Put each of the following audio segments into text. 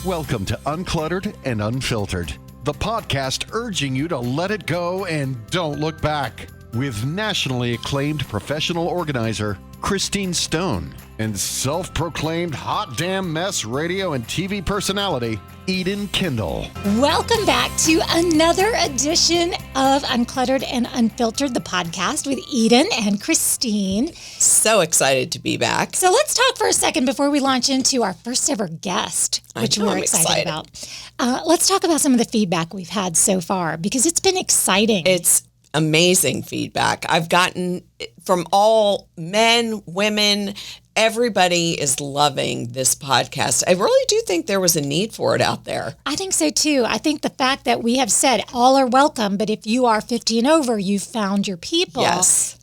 Welcome to Uncluttered and Unfiltered, the podcast urging you to let it go and don't look back. With nationally acclaimed professional organizer Christine Stone and self-proclaimed hot damn mess radio and TV personality Eden Kendall. Welcome back to another edition of Uncluttered and Unfiltered, the podcast with Eden and Christine. So excited to be back. So let's talk for a second before we launch into our first ever guest, which we're excited about. Let's talk about some of the feedback we've had so far, because it's been exciting. It's amazing feedback. I've gotten from all men, women, everybody is loving this podcast. I really do think there was a need for it out there. I think so too. I think the fact that we have said all are welcome, but if you are 50 and over, you've found your people. Yes.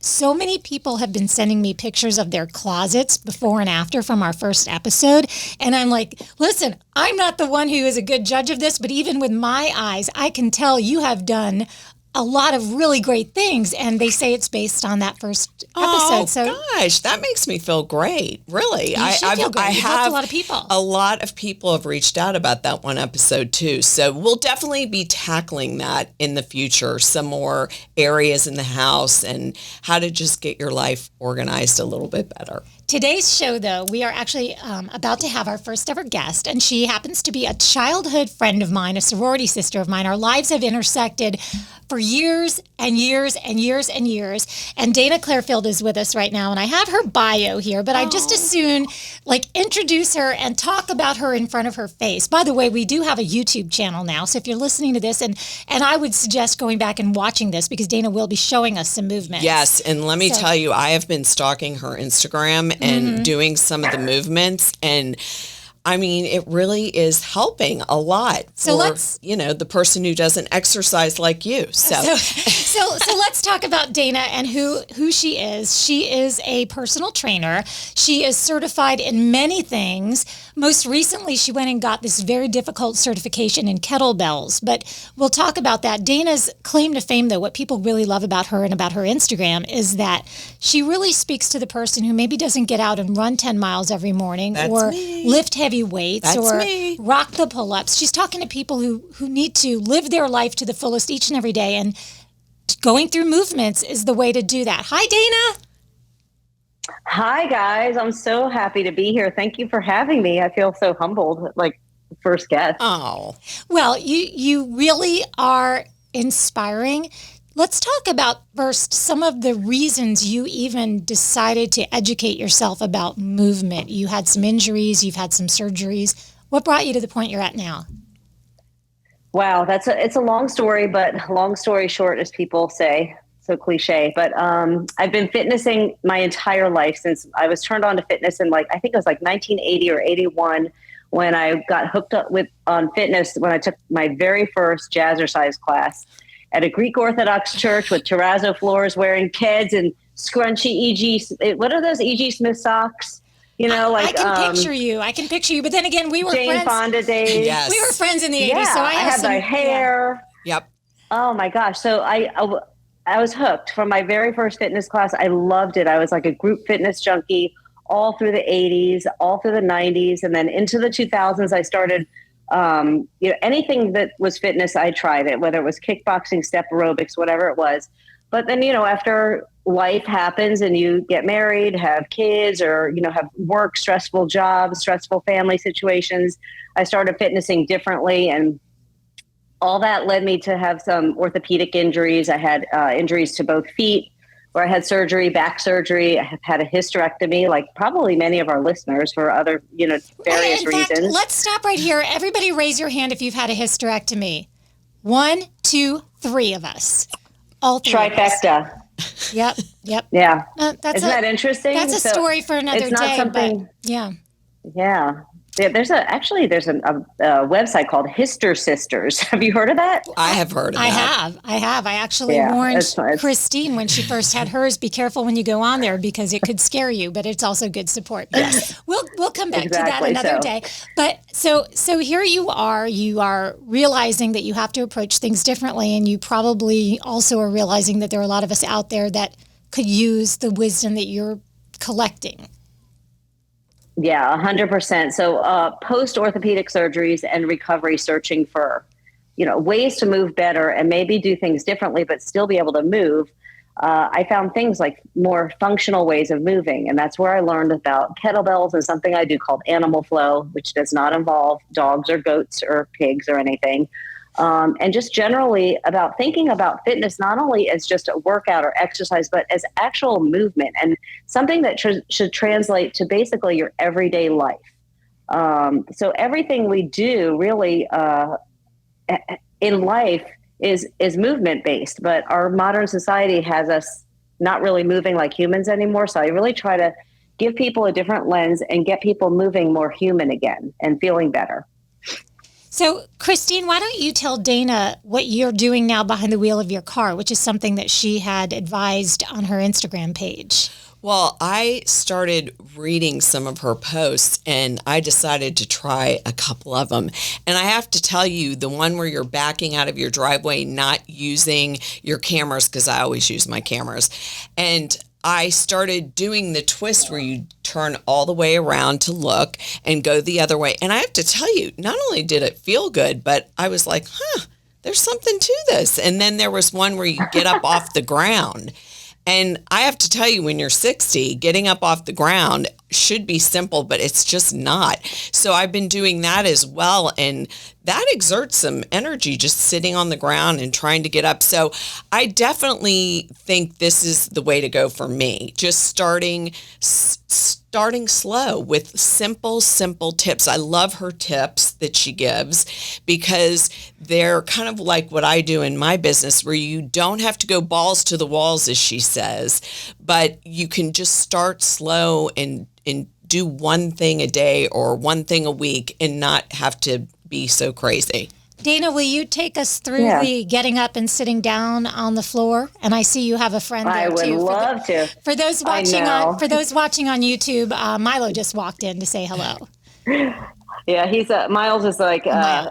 So many people have been sending me pictures of their closets before and after from our first episode. And I'm like, listen, I'm not the one who is a good judge of this, but even with my eyes, I can tell you have done a lot of really great things, and they say it's based on that first episode. So gosh, that makes me feel great. Really, I feel great. You've helped a lot of people. A lot of people have reached out about that one episode too. So we'll definitely be tackling that in the future. Some more areas in the house and how to just get your life organized a little bit better. Today's show, though, we are actually about to have our first ever guest, and she happens to be a childhood friend of mine, a sorority sister of mine. Our lives have intersected for years and years and years and years. And Dana Clarfield is with us right now, and I have her bio here, but I just as soon introduce her and talk about her in front of her face. By the way, we do have a YouTube channel now, so if you're listening to this, and I would suggest going back and watching this because Dana will be showing us some movements. Yes, and let me tell you, I have been stalking her Instagram and doing some of the movements, and I mean, it really is helping a lot for, the person who doesn't exercise like you. So let's talk about Dana and who she is. She is a personal trainer. She is certified in many things. Most recently, she went and got this very difficult certification in kettlebells, but we'll talk about that. Dana's claim to fame, though, what people really love about her and about her Instagram is that she really speaks to the person who maybe doesn't get out and run 10 miles every morning or lift heavy weights or rock the pull-ups. She's talking to people who need to live their life to the fullest each and every day, and going through movements is the way to do that. Hi, Dana. Hi, guys. I'm so happy to be here. Thank you for having me. I feel so humbled, like first guest. Oh, well, you really are inspiring. Let's talk about first some of the reasons you even decided to educate yourself about movement. You had some injuries, you've had some surgeries. What brought you to the point you're at now? Wow, it's a long story, but long story short, as people say, so cliche. But I've been fitnessing my entire life since I was turned on to fitness in I think it was 1980 or 81 when I got hooked up on fitness when I took my very first jazzercise class at a Greek Orthodox church with terrazzo floors, wearing Keds and scrunchy E.G. What are those E.G. Smith socks? I can picture you. I can picture you. But then again, we were Jane friends. Fonda days. Yes. We were friends in the 80s, so I had my hair. Yeah. Yep. Oh my gosh. So I was hooked from my very first fitness class. I loved it. I was like a group fitness junkie all through the 80s, all through the 90s. And then into the 2000s, I started, anything that was fitness, I tried it, whether it was kickboxing, step aerobics, whatever it was. But then, after life happens and you get married, have kids, or, have work, stressful jobs, stressful family situations, I started fitnessing differently. And all that led me to have some orthopedic injuries. I had injuries to both feet, where I had surgery, back surgery. I have had a hysterectomy, like probably many of our listeners, for other, various reasons. Let's stop right here. Everybody raise your hand if you've had a hysterectomy. 1, 2, 3 of us. All three. Trifecta. Yep. Yeah. Isn't that interesting? That's a story for another it's not day. Something, yeah. Yeah. There's a website called Hister Sisters. Have you heard of that? I have heard of that. I have. I actually warned Christine when she first had hers, be careful when you go on there because it could scare you, but it's also good support. Yes. We'll come back to that another day. But so here you are realizing that you have to approach things differently, and you probably also are realizing that there are a lot of us out there that could use the wisdom that you're collecting. Yeah, 100%. So post orthopedic surgeries and recovery, searching for, ways to move better and maybe do things differently, but still be able to move. I found things like more functional ways of moving. And that's where I learned about kettlebells and something I do called animal flow, which does not involve dogs or goats or pigs or anything. And just generally about thinking about fitness, not only as just a workout or exercise, but as actual movement and something that should translate to basically your everyday life. So everything we do really in life is movement based, but our modern society has us not really moving like humans anymore. So I really try to give people a different lens and get people moving more human again and feeling better. So, Christine, why don't you tell Dana what you're doing now behind the wheel of your car, which is something that she had advised on her Instagram page? Well, I started reading some of her posts and I decided to try a couple of them. And I have to tell you, the one where you're backing out of your driveway, not using your cameras, because I always use my cameras. And I started doing the twist where you turn all the way around to look and go the other way. And I have to tell you, not only did it feel good, but I was like, there's something to this. And then there was one where you get up off the ground. And I have to tell you, when you're 60, getting up off the ground should be simple, but it's just not. So I've been doing that as well. And that exerts some energy just sitting on the ground and trying to get up. So I definitely think this is the way to go for me. Just starting slow with simple tips. I love her tips that she gives because they're kind of like what I do in my business, where you don't have to go balls to the walls, as she says, but you can just start slow and do one thing a day or one thing a week and not have to be so crazy. Dana, will you take us through the getting up and sitting down on the floor? And I see you have a friend there too. I would love to. For those watching on YouTube, Milo just walked in to say hello. Yeah, Miles is like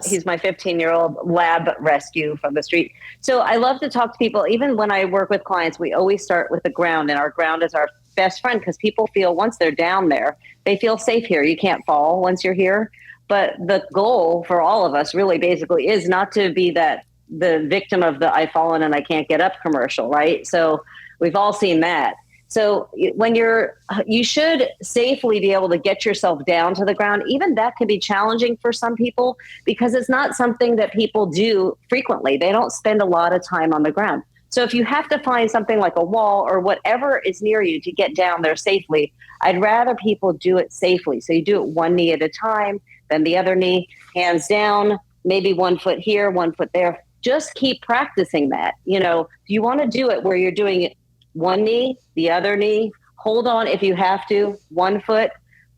he's my 15-year-old lab rescue from the street. So I love to talk to people. Even when I work with clients, we always start with the ground, and our ground is our best friend because people feel once they're down there, they feel safe here. You can't fall once you're here. But the goal for all of us really basically is not to be the victim of the I've fallen and I can't get up commercial, right? So we've all seen that. So when you should safely be able to get yourself down to the ground. Even that can be challenging for some people because it's not something that people do frequently. They don't spend a lot of time on the ground. So if you have to find something like a wall or whatever is near you to get down there safely, I'd rather people do it safely. So you do it one knee at a time, then the other knee, hands down, maybe 1 foot here, 1 foot there. Just keep practicing that. You want to do it where you're doing it one knee, the other knee, hold on if you have to, 1 foot,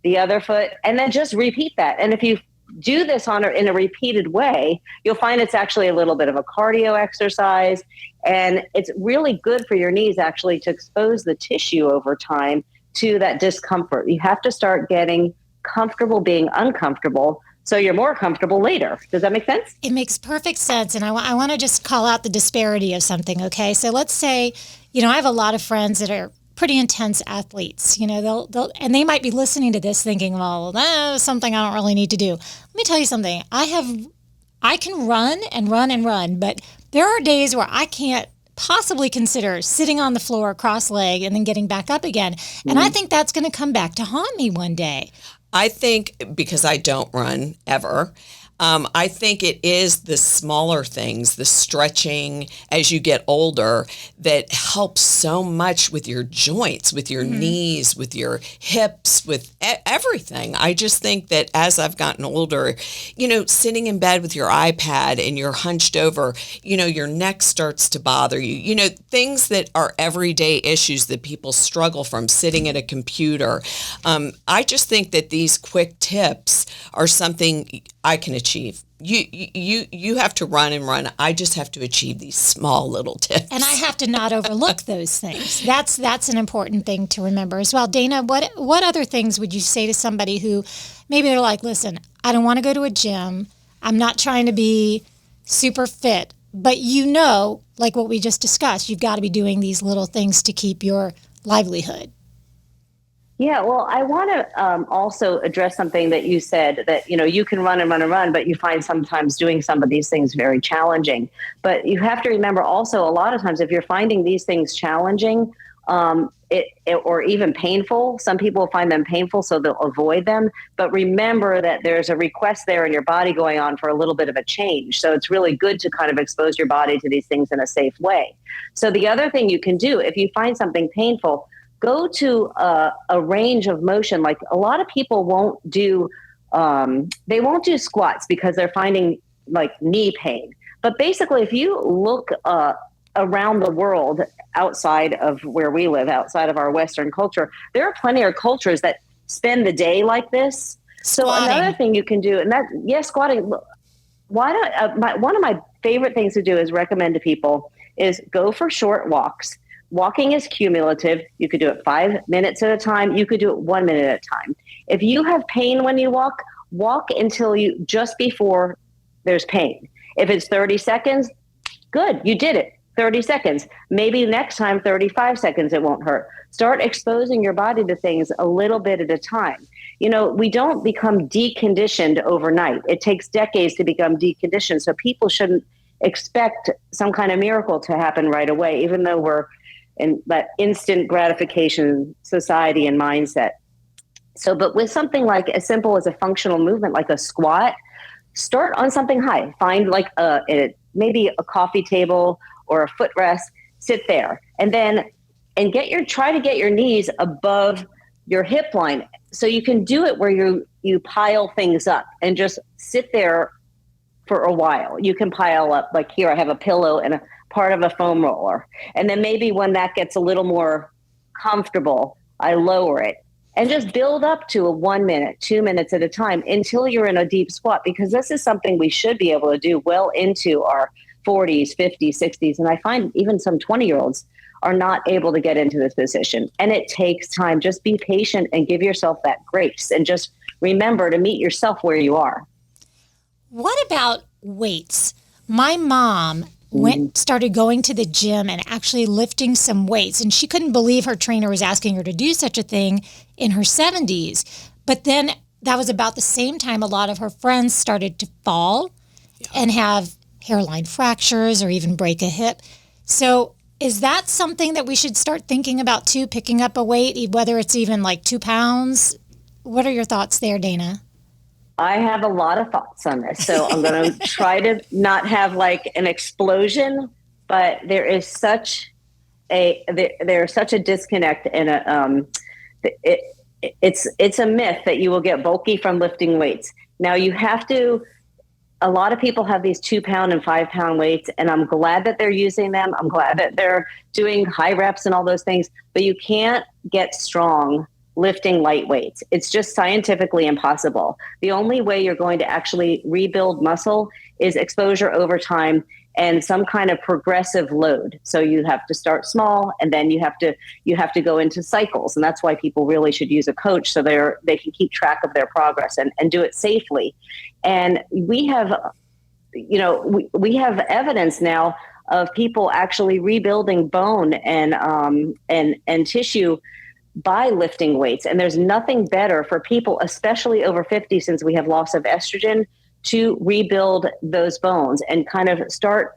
the other foot, and then just repeat that. And if you do this in a repeated way, you'll find it's actually a little bit of a cardio exercise. And it's really good for your knees actually to expose the tissue over time to that discomfort. You have to start getting comfortable being uncomfortable so you're more comfortable later. Does that make sense? It makes perfect sense. And I want to just call out the disparity of something, okay? So let's say, I have a lot of friends that are pretty intense athletes. They'll and they might be listening to this thinking, well, that's something I don't really need to do. Let me tell you something. I can run and run and run, but there are days where I can't possibly consider sitting on the floor cross-legged and then getting back up again. And I think that's going to come back to haunt me one day. I think, because I don't run ever, I think it is the smaller things, the stretching as you get older, that helps so much with your joints, with your knees, with your hips, with everything. I just think that as I've gotten older, sitting in bed with your iPad and you're hunched over, your neck starts to bother you, things that are everyday issues that people struggle from, sitting at a computer. I just think that these quick tips are something I can achieve. You have to run and run. I just have to achieve these small little tips. And I have to not overlook those things. That's an important thing to remember as well. Dana, what other things would you say to somebody who maybe they're like, listen, I don't want to go to a gym. I'm not trying to be super fit. But like what we just discussed, you've got to be doing these little things to keep your livelihood. Yeah, well, I want to also address something that you said that, you can run and run and run, but you find sometimes doing some of these things very challenging. But you have to remember also, a lot of times, if you're finding these things challenging, or even painful, some people find them painful, so they'll avoid them. But remember that there's a request there in your body going on for a little bit of a change. So it's really good to kind of expose your body to these things in a safe way. So the other thing you can do, if you find something painful, go to a range of motion. Like, a lot of people won't do squats because they're finding like knee pain. But basically, if you look around the world outside of where we live, outside of our Western culture, there are plenty of cultures that spend the day like this. Squatting. So another thing you can do, and squatting. One of my favorite things to do is recommend to people is go for short walks. Walking is cumulative. You could do it 5 minutes at a time. You could do it 1 minute at a time. If you have pain when you walk until just before there's pain. If it's 30 seconds, good, you did it. 30 seconds. Maybe next time, 35 seconds, it won't hurt. Start exposing your body to things a little bit at a time. We don't become deconditioned overnight. It takes decades to become deconditioned. So people shouldn't expect some kind of miracle to happen right away, even though we're in that instant gratification society and mindset. So, but with something like as simple as a functional movement, like a squat, start on something high. Find like maybe a coffee table or a footrest, sit there, and try to get your knees above your hip line. So you can do it where you pile things up and just sit there for a while. You can pile up, like here, I have a pillow and a part of a foam roller. And then maybe when that gets a little more comfortable, I lower it and just build up to a 1 minute, 2 minutes at a time until you're in a deep squat, because this is something we should be able to do well into our 40s, 50s, 60s. And I find even some 20-year-olds are not able to get into this position. And it takes time. Just be patient and give yourself that grace, and just remember to meet yourself where you are. What about weights? My mom started going to the gym and actually lifting some weights, and she couldn't believe her trainer was asking her to do such a thing in her 70s. But then that was about the same time a lot of her friends started to fall and have hairline fractures or even break a hip. So is that something that we should start thinking about too, picking up a weight, whether it's even like 2 pounds? What are your thoughts there, Dana? I have a lot of thoughts on this, so I'm going to try to not have like an explosion, but there is such a disconnect, and it's a myth that you will get bulky from lifting weights. Now a lot of people have these 2 pound and 5 pound weights, and I'm glad that they're using them. I'm glad that they're doing high reps and all those things, but you can't get strong lifting light weights. It's just scientifically impossible. The only way you're going to actually rebuild muscle is exposure over time and some kind of progressive load. So you have to start small, and then you have to go into cycles. And that's why people really should use a coach, so they can keep track of their progress and do it safely. And we have, we have evidence now of people actually rebuilding bone and tissue by lifting weights. And there's nothing better for people, especially over 50, since we have loss of estrogen, to rebuild those bones and kind of start.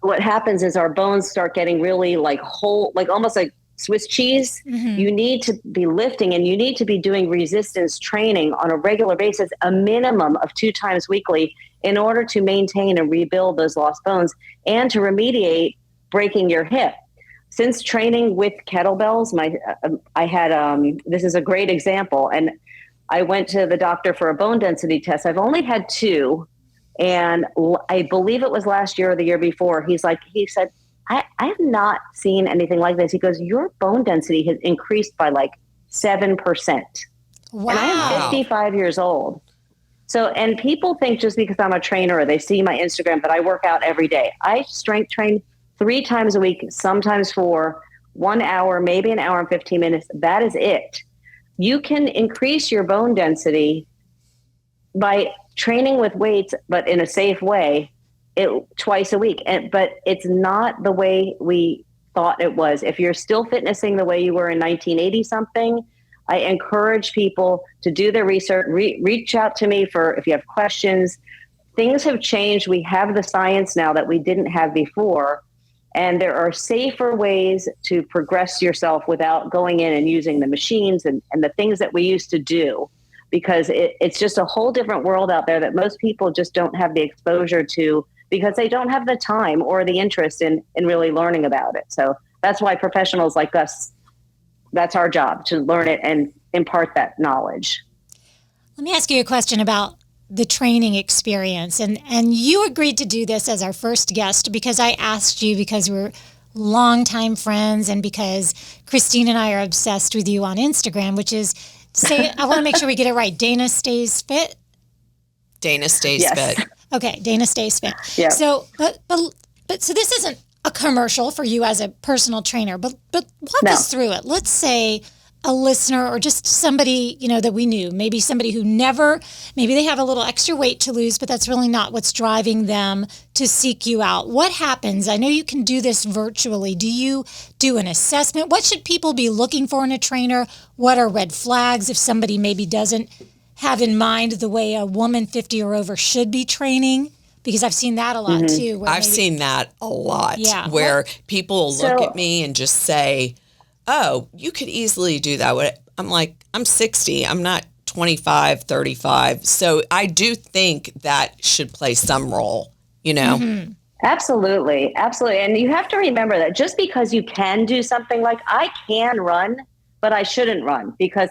What happens is our bones start getting really like whole, like almost like Swiss cheese. Mm-hmm. You need to be lifting, and you need to be doing resistance training on a regular basis, a minimum of 2 times weekly, in order to maintain and rebuild those lost bones and to remediate breaking your hip. Since training with kettlebells, I had this is a great example, and I went to the doctor for a bone density test. I've only had 2, and I believe it was last year or the year before. He said, I have not seen anything like this. He goes, your bone density has increased by like 7%. Wow. And I am 55 years old. So, and people think just because I'm a trainer or they see my Instagram that I work out every day. I strength train 3 times a week, sometimes for 1 hour, maybe an hour and 15 minutes. That is it. You can increase your bone density by training with weights, but in a safe way, twice a week. But it's not the way we thought it was. If you're still fitnessing the way you were in 1980 something, I encourage people to do their research, reach out to me for if you have questions. Things have changed. We have the science now that we didn't have before. And there are safer ways to progress yourself without going in and using the machines and the things that we used to do, because it's just a whole different world out there that most people just don't have the exposure to because they don't have the time or the interest in really learning about it. So that's why professionals like us, that's our job, to learn it and impart that knowledge. Let me ask you a question about the training experience. And you agreed to do this as our first guest because I asked you because we're longtime friends and because Christine and I are obsessed with you on Instagram, which is, I want to make sure we get it right. Dana Stays Fit? Dana Stays Fit. Okay, Dana Stays Fit. Yeah. So, but so this isn't a commercial for you as a personal trainer, but walk us through it. Let's say a listener or just somebody, that we knew, maybe somebody who maybe they have a little extra weight to lose, but that's really not what's driving them to seek you out. What happens? I know you can do this virtually. Do you do an assessment? What should people be looking for in a trainer? What are red flags if somebody maybe doesn't have in mind the way a woman 50 or over should be training? Because I've seen that a lot too. I've seen that a lot where people look at me and just say, oh, you could easily do that. I'm like, I'm 60. I'm not 25, 35. So I do think that should play some role, Mm-hmm. Absolutely. Absolutely. And you have to remember that just because you can do something, like I can run, but I shouldn't run because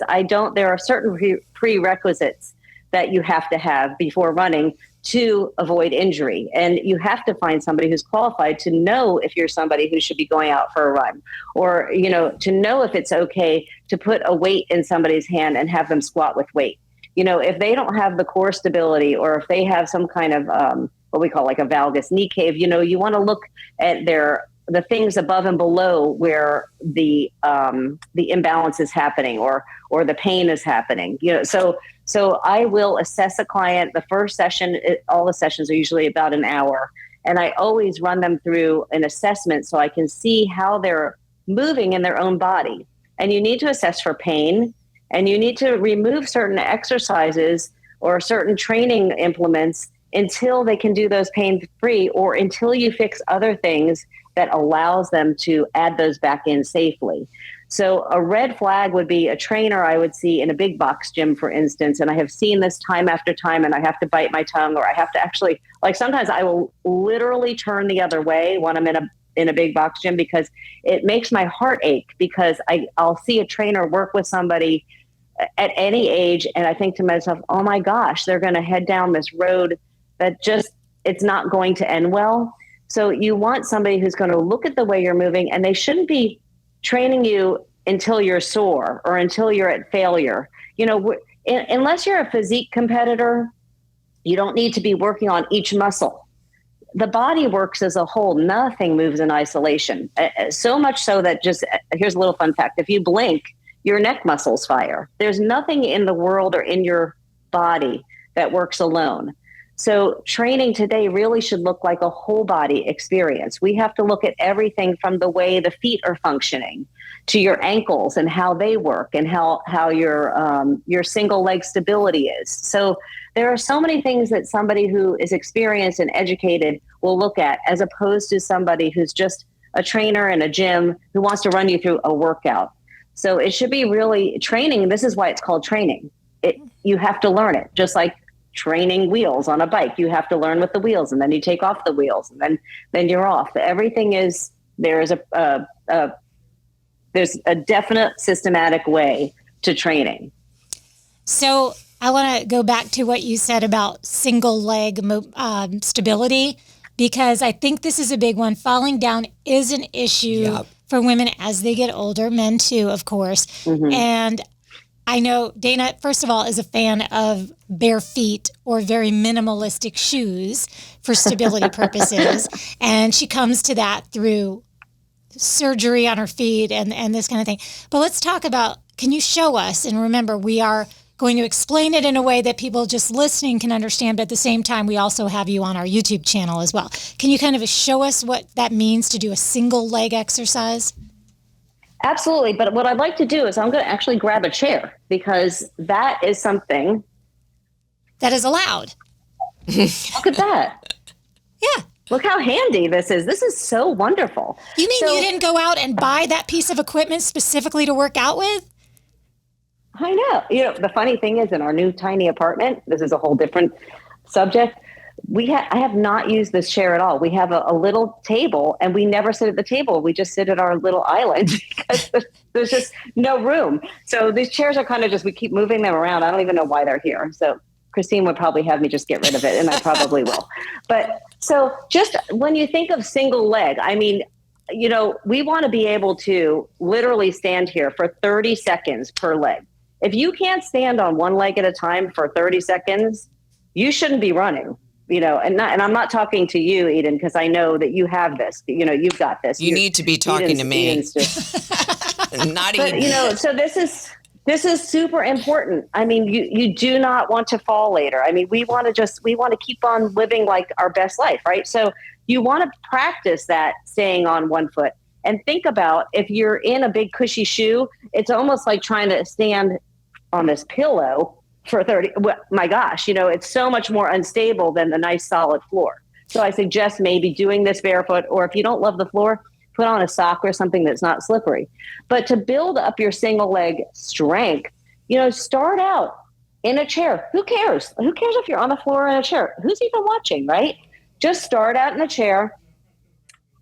there are certain prerequisites that you have to have before running to avoid injury. And you have to find somebody who's qualified to know if you're somebody who should be going out for a run, or, to know if it's okay to put a weight in somebody's hand and have them squat with weight. If they don't have the core stability, or if they have some kind of what we call like a valgus knee cave, you want to look at the things above and below where the imbalance is happening or the pain is happening. So I will assess a client. The first session, all the sessions are usually about an hour, and I always run them through an assessment so I can see how they're moving in their own body. And you need to assess for pain, and you need to remove certain exercises or certain training implements until they can do those pain-free, or until you fix other things that allows them to add those back in safely. So a red flag would be a trainer I would see in a big box gym, for instance, and I have seen this time after time, and I have to bite my tongue, or I have to actually, sometimes I will literally turn the other way when I'm in a big box gym, because it makes my heart ache, because I'll see a trainer work with somebody at any age, and I think to myself, oh my gosh, they're going to head down this road that it's not going to end well. So you want somebody who's going to look at the way you're moving, and they shouldn't be training you until you're sore or until you're at failure. Unless you're a physique competitor, you don't need to be working on each muscle. The body works as a whole. Nothing moves in isolation. So much so that here's a little fun fact. If you blink, your neck muscles fire. There's nothing in the world or in your body that works alone. So training today really should look like a whole body experience. We have to look at everything from the way the feet are functioning to your ankles and how they work, and how your single leg stability is. So there are so many things that somebody who is experienced and educated will look at, as opposed to somebody who's just a trainer in a gym who wants to run you through a workout. So it should be really training. This is why it's called training. You have to learn it, just like training wheels on a bike. You have to learn with the wheels, and then you take off the wheels, and then you're off. Everything is, there's a definite systematic way to training. So I want to go back to what you said about single leg stability, because I think this is a big one. Falling down is an issue for women as they get older, men too, of course. Mm-hmm. And I know Dana, first of all, is a fan of bare feet or very minimalistic shoes for stability purposes. And she comes to that through surgery on her feet and this kind of thing. But let's talk about, can you show us, and remember, we are going to explain it in a way that people just listening can understand, but at the same time, we also have you on our YouTube channel as well. Can you kind of show us what that means to do a single leg exercise? Absolutely. But what I'd like to do is I'm going to actually grab a chair, because that is something that is allowed. Look at that. Yeah. Look how handy this is. This is so wonderful. You mean you didn't go out and buy that piece of equipment specifically to work out with? I know. The funny thing is, in our new tiny apartment, this is a whole different subject. I have not used this chair at all. We have a little table, and we never sit at the table. We just sit at our little island because there's just no room. So these chairs are kind of we keep moving them around. I don't even know why they're here. So Christine would probably have me just get rid of it, and I probably will. But so just when you think of single leg, I mean, we want to be able to literally stand here for 30 seconds per leg. If you can't stand on one leg at a time for 30 seconds, you shouldn't be running. And I'm not talking to you, Eden, because I know that you have this. You've got this. You need to be talking to me. Not Eden. But so this is super important. I mean, you do not want to fall later. I mean, we want to keep on living like our best life, right? So you want to practice that staying on one foot. And think about, if you're in a big cushy shoe, it's almost like trying to stand on this pillow for 30. My gosh, it's so much more unstable than the nice solid floor. So I suggest maybe doing this barefoot, or if you don't love the floor, put on a sock or something that's not slippery. But to build up your single leg strength, start out in a chair. Who cares? Who cares if you're on the floor or in a chair? Who's even watching, right? Just start out in a chair,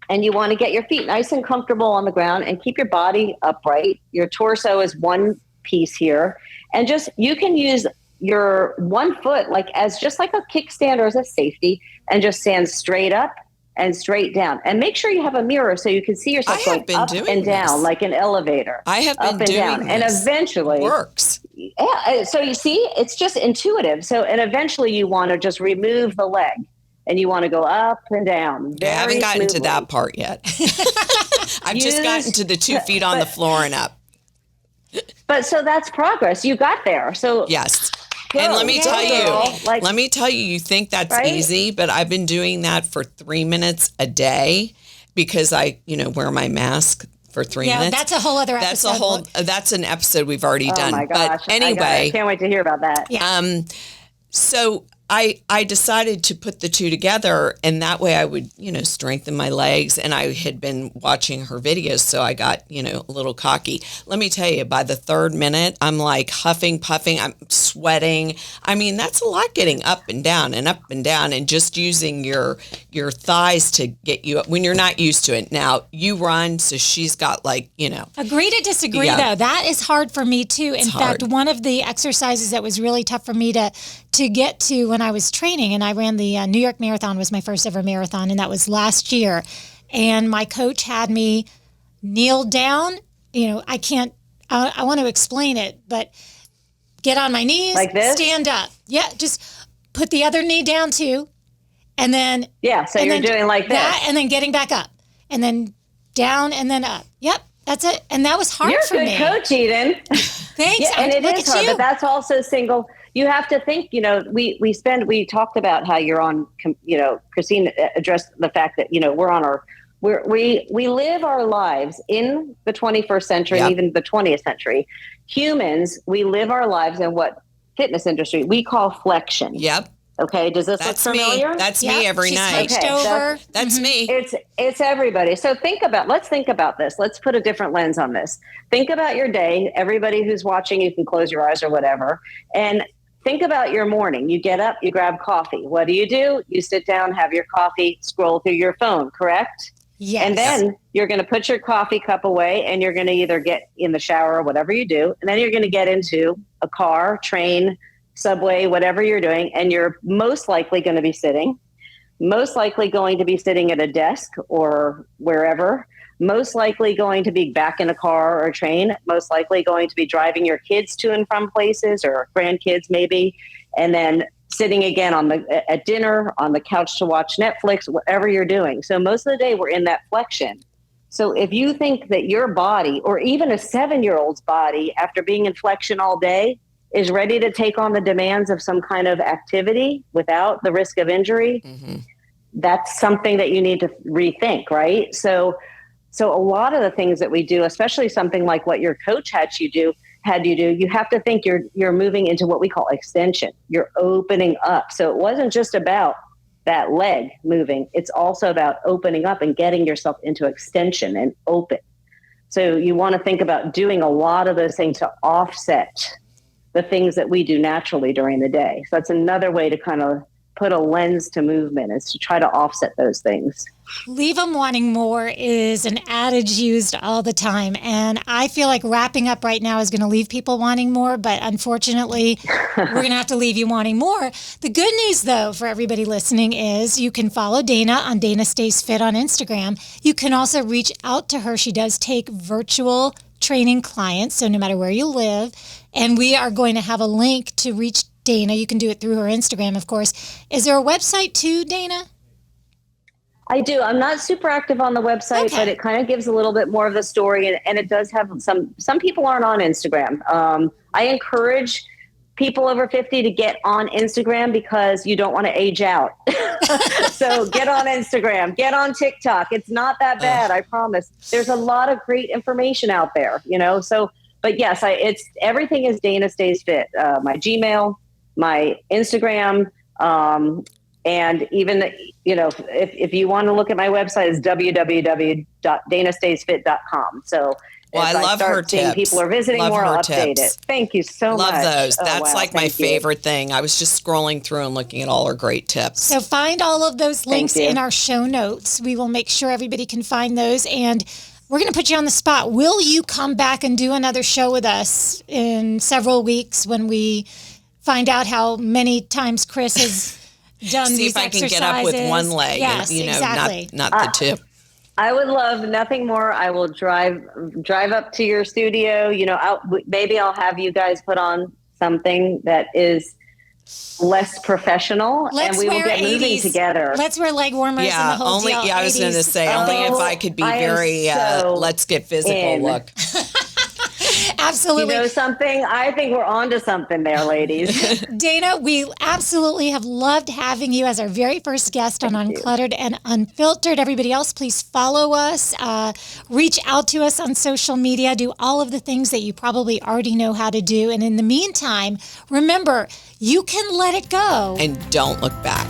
and you want to get your feet nice and comfortable on the ground and keep your body upright. Your torso is one piece here. And you can use your one foot as just like a kickstand or as a safety, and just stand straight up and straight down. And make sure you have a mirror so you can see yourself going up and down like an elevator. I have been doing this. And eventually it works. Yeah. So you see, it's just intuitive. So, and eventually you want to just remove the leg, and you want to go up and down. I haven't gotten to that part yet. I've just gotten to the 2 feet on the floor and up. But so that's progress. You got there. So yes. And let me tell you, you think that's easy, but I've been doing that for 3 minutes a day, because I, wear my mask for 3 minutes. Yeah, that's a whole other episode. That's an episode we've already done. Oh my gosh. But anyway. I can't wait to hear about that. Yeah. So I decided to put the two together, and that way I would, strengthen my legs. And I had been watching her videos, so I got, a little cocky. Let me tell you, by the 3rd minute, I'm like huffing, puffing, I'm sweating. I mean, that's a lot, getting up and down and just using your thighs to get you up when you're not used to it. Now, you run, so she's got Agree to disagree, though. That is hard for me, too. In fact, one of the exercises that was really tough for me to get to when I was training, and I ran the New York Marathon, was my first ever marathon, and that was last year. And my coach had me kneel down. I want to explain it, but get on my knees, like this? Stand up. Yeah, just put the other knee down too. And then, so you're doing like that, this. and then getting back up, and then down, and then up. Yep, that's it. And that was hard for me. You're a good coach, Eden. Thanks. Yeah, and it is hard, but that's also single. You have to think, we talked about how you're on, Christine addressed the fact that, we live our lives in the 21st century, and even the 20th century. Humans, we live our lives in what fitness industry we call flexion. Yep. Okay. Does this look familiar? Me. That's me every night. Okay, over. That's me. It's everybody. So let's think about this. Let's put a different lens on this. Think about your day. Everybody who's watching, you can close your eyes or whatever. And think about your morning. You get up, you grab coffee. What do? You sit down, have your coffee, scroll through your phone, correct? Yes. And then you're going to put your coffee cup away, and you're going to either get in the shower or whatever you do. And then you're going to get into a car, train, subway, whatever you're doing. And you're most likely going to be sitting at a desk or wherever, most likely going to be back in a car or a train, most likely going to be driving your kids to and from places, or grandkids maybe, and then sitting again at dinner, on the couch to watch Netflix, whatever you're doing. So most of the day we're in that flexion. So if you think that your body, or even a 7-year-old's body, after being in flexion all day, is ready to take on the demands of some kind of activity without the risk of injury, that's something that you need to rethink, right? So So a lot of the things that we do, especially something like what your coach had you do, you have to think you're moving into what we call extension. You're opening up. So it wasn't just about that leg moving. It's also about opening up and getting yourself into extension and open. So you want to think about doing a lot of those things to offset the things that we do naturally during the day. So that's another way to kind of put a lens to movement, is to try to offset those things. Leave them wanting more is an adage used all the time. And I feel like wrapping up right now is going to leave people wanting more. But unfortunately, we're going to have to leave you wanting more. The good news, though, for everybody listening is you can follow Dana on Dana Stays Fit on Instagram. You can also reach out to her. She does take virtual training clients, so no matter where you live. And we are going to have a link to reach Dana. You can do it through her Instagram, of course. Is there a website too, Dana? I do. I'm not super active on the website, but it kind of gives a little bit more of the story. And it does have some people aren't on Instagram. I encourage people over 50 to get on Instagram because you don't want to age out. So get on Instagram, get on TikTok. It's not that bad. I promise. There's a lot of great information out there, so, but yes, it's everything is Dana Stays Fit. My Gmail, my Instagram, and even, if you want to look at my website, it's www.danastaysfit.com. So I love her tips. People are visiting more, I'll update it. Thank you so much. Love those. That's my favorite thing. I was just scrolling through and looking at all her great tips. So find all of those links in our show notes. We will make sure everybody can find those. And we're going to put you on the spot. Will you come back and do another show with us in several weeks when we find out how many times Chris has done these exercises? See if I can get up with one leg. Yes, exactly. Not the two. I would love nothing more. I will drive up to your studio. Maybe I'll have you guys put on something that is less professional, and we will get moving together. Let's wear leg warmers. Yeah, and the whole deal. I was going to say only if I could be very let's get physical look. Absolutely. You know something? I think we're on to something there, ladies. Dana, we absolutely have loved having you as our very first guest on Uncluttered and Unfiltered. Everybody else, please follow us. Reach out to us on social media. Do all of the things that you probably already know how to do. And in the meantime, remember, you can let it go. And don't look back.